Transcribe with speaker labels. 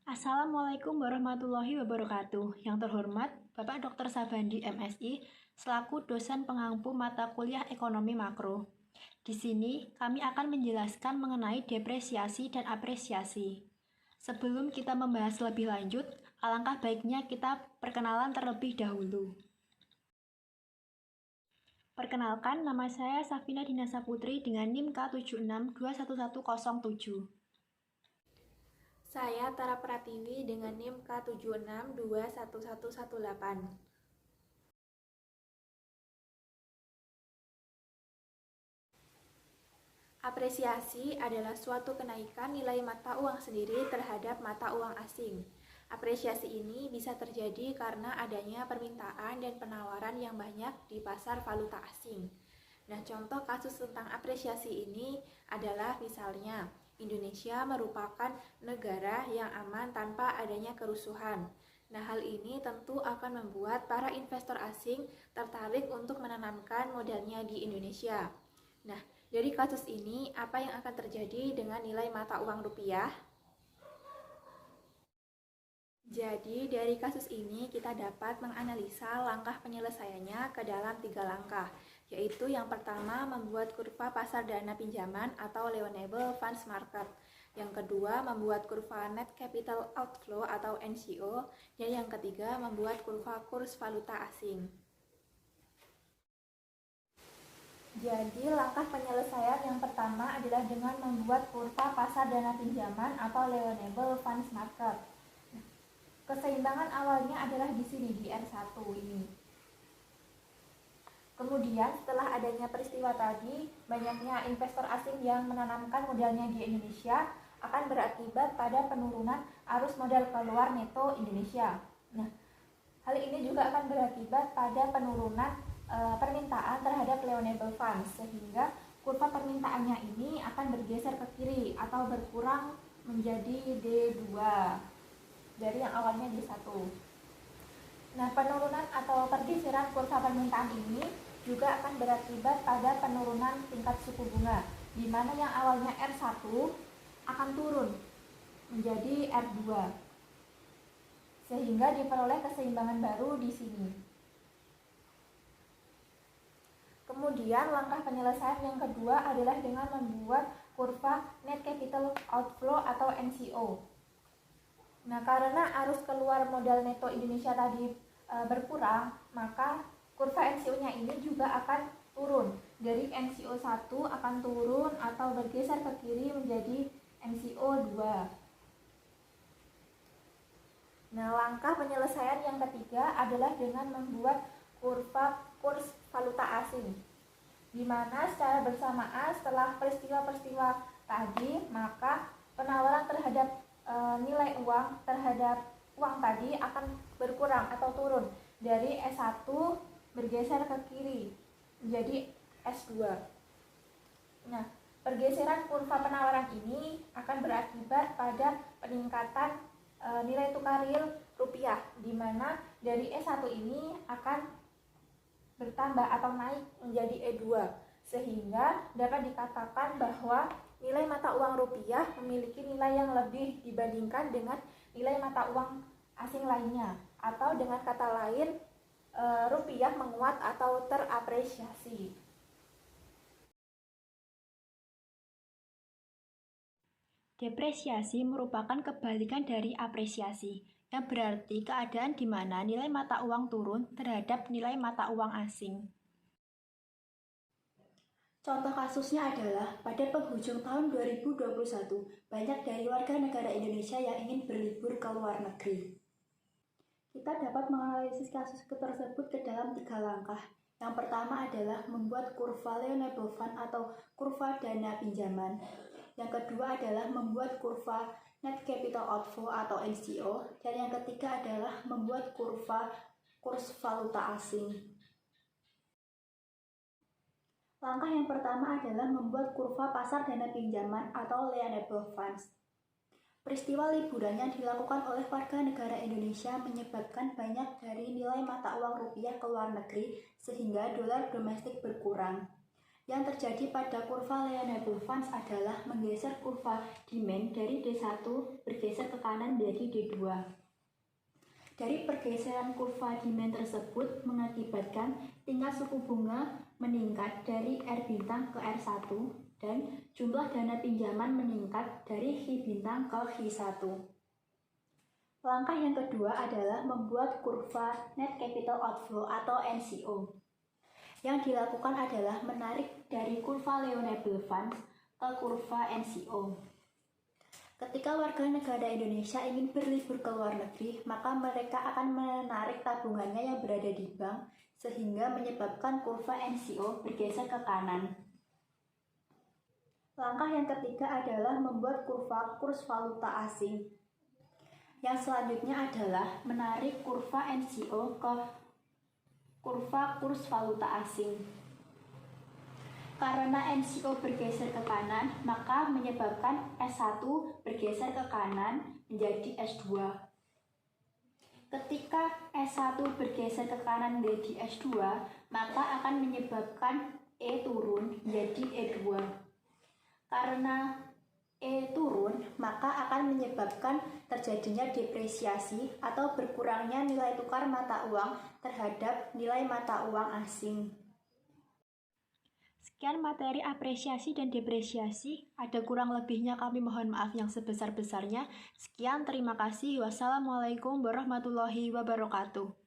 Speaker 1: Assalamualaikum warahmatullahi wabarakatuh. Yang terhormat Bapak Dr. Sabandi MSI selaku dosen pengampu mata kuliah Ekonomi Makro. Di sini kami akan menjelaskan mengenai depresiasi dan apresiasi. Sebelum kita membahas lebih lanjut, alangkah baiknya kita perkenalan terlebih dahulu. Perkenalkan, nama saya Safina Dinasa Putri dengan NIM K76211107.
Speaker 2: Saya Tara Pratiwi dengan NIM K76211118. Apresiasi adalah suatu kenaikan nilai mata uang sendiri terhadap mata uang asing. Apresiasi ini bisa terjadi karena adanya permintaan dan penawaran yang banyak di pasar valuta asing. Nah, contoh kasus tentang apresiasi ini adalah misalnya Indonesia merupakan negara yang aman tanpa adanya kerusuhan. Nah, hal ini tentu akan membuat para investor asing tertarik untuk menanamkan modalnya di Indonesia. Nah, dari kasus ini, apa yang akan terjadi dengan nilai mata uang rupiah? Jadi, dari kasus ini kita dapat menganalisa langkah penyelesaiannya ke dalam 3 langkah, yaitu yang pertama membuat kurva pasar dana pinjaman atau Lionable Funds Market, yang kedua membuat kurva Net Capital Outflow atau NCO, dan yang ketiga membuat kurva kurs valuta asing. Jadi, langkah penyelesaian yang pertama adalah dengan membuat kurva pasar dana pinjaman atau Lionable Funds Market. Keseimbangan awalnya adalah di sini, di R1 ini. Kemudian setelah adanya peristiwa tadi, banyaknya investor asing yang menanamkan modalnya di Indonesia akan berakibat pada penurunan arus modal keluar neto Indonesia. Nah, hal ini juga akan berakibat pada penurunan permintaan terhadap Lionable Funds, sehingga kurva permintaannya ini akan bergeser ke kiri atau berkurang menjadi D2 dari yang awalnya D1. Nah, penurunan atau pergeseran kurva permintaan ini juga akan berakibat pada penurunan tingkat suku bunga, di mana yang awalnya R1 akan turun menjadi R2, sehingga diperoleh keseimbangan baru di sini. Kemudian langkah penyelesaian yang kedua adalah dengan membuat kurva Net Capital Outflow atau NCO. Nah, karena arus keluar modal neto Indonesia tadi berkurang, maka kurva NCO-nya ini juga akan turun. Dari NCO 1 akan turun atau bergeser ke kiri menjadi NCO 2. Nah, langkah penyelesaian yang ketiga adalah dengan membuat kurva kurs valuta asing, di mana secara bersamaan setelah peristiwa-peristiwa tadi, maka penawaran terhadap nilai uang terhadap uang tadi akan berkurang atau turun dari S1 bergeser ke kiri menjadi S2. Nah, pergeseran kurva penawaran ini akan berakibat pada peningkatan nilai tukar real rupiah, di mana dari S1 ini akan bertambah atau naik menjadi E2, sehingga dapat dikatakan bahwa nilai mata uang rupiah memiliki nilai yang lebih dibandingkan dengan nilai mata uang asing lainnya, atau dengan kata lain rupiah menguat atau terapresiasi.
Speaker 1: Depresiasi merupakan kebalikan dari apresiasi, yang berarti keadaan di mana nilai mata uang turun terhadap nilai mata uang asing. Contoh kasusnya adalah pada penghujung tahun 2021, banyak dari warga negara Indonesia yang ingin berlibur ke luar negeri. Kita dapat menganalisis kasus tersebut ke dalam 3 langkah. Yang pertama adalah membuat kurva Lionable Fund atau kurva dana pinjaman. Yang kedua adalah membuat kurva Net Capital Outflow atau NCO. Dan yang ketiga adalah membuat kurva kurs valuta asing. Langkah yang pertama adalah membuat kurva pasar dana pinjaman atau Lionable Funds. Peristiwa liburan yang dilakukan oleh warga negara Indonesia menyebabkan banyak dari nilai mata uang rupiah ke luar negeri sehingga dolar domestik berkurang. Yang terjadi pada kurva Liouville-Vannes adalah menggeser kurva demand dari D1 bergeser ke kanan menjadi D2. Dari pergeseran kurva demand tersebut mengakibatkan tingkat suku bunga meningkat dari R bintang ke R1 dan jumlah dana pinjaman meningkat dari H bintang ke H1. Langkah yang kedua adalah membuat kurva Net Capital Outflow atau NCO. Yang dilakukan adalah menarik dari kurva Liouville-Vannes ke kurva NCO. Ketika warga negara Indonesia ingin berlibur ke luar negeri, maka mereka akan menarik tabungannya yang berada di bank sehingga menyebabkan kurva NCO bergeser ke kanan. Langkah yang ketiga adalah membuat kurva kurs valuta asing. Yang selanjutnya adalah menarik kurva NCO ke kurva kurs valuta asing. Karena NCO bergeser ke kanan, maka menyebabkan S1 bergeser ke kanan menjadi S2. Ketika S1 bergeser ke kanan menjadi S2, maka akan menyebabkan E turun menjadi E2. Karena E turun, maka akan menyebabkan terjadinya depresiasi atau berkurangnya nilai tukar mata uang terhadap nilai mata uang asing. Sekian materi apresiasi dan depresiasi. Ada kurang lebihnya kami mohon maaf yang sebesar-besarnya. Sekian, terima kasih. Wassalamualaikum warahmatullahi wabarakatuh.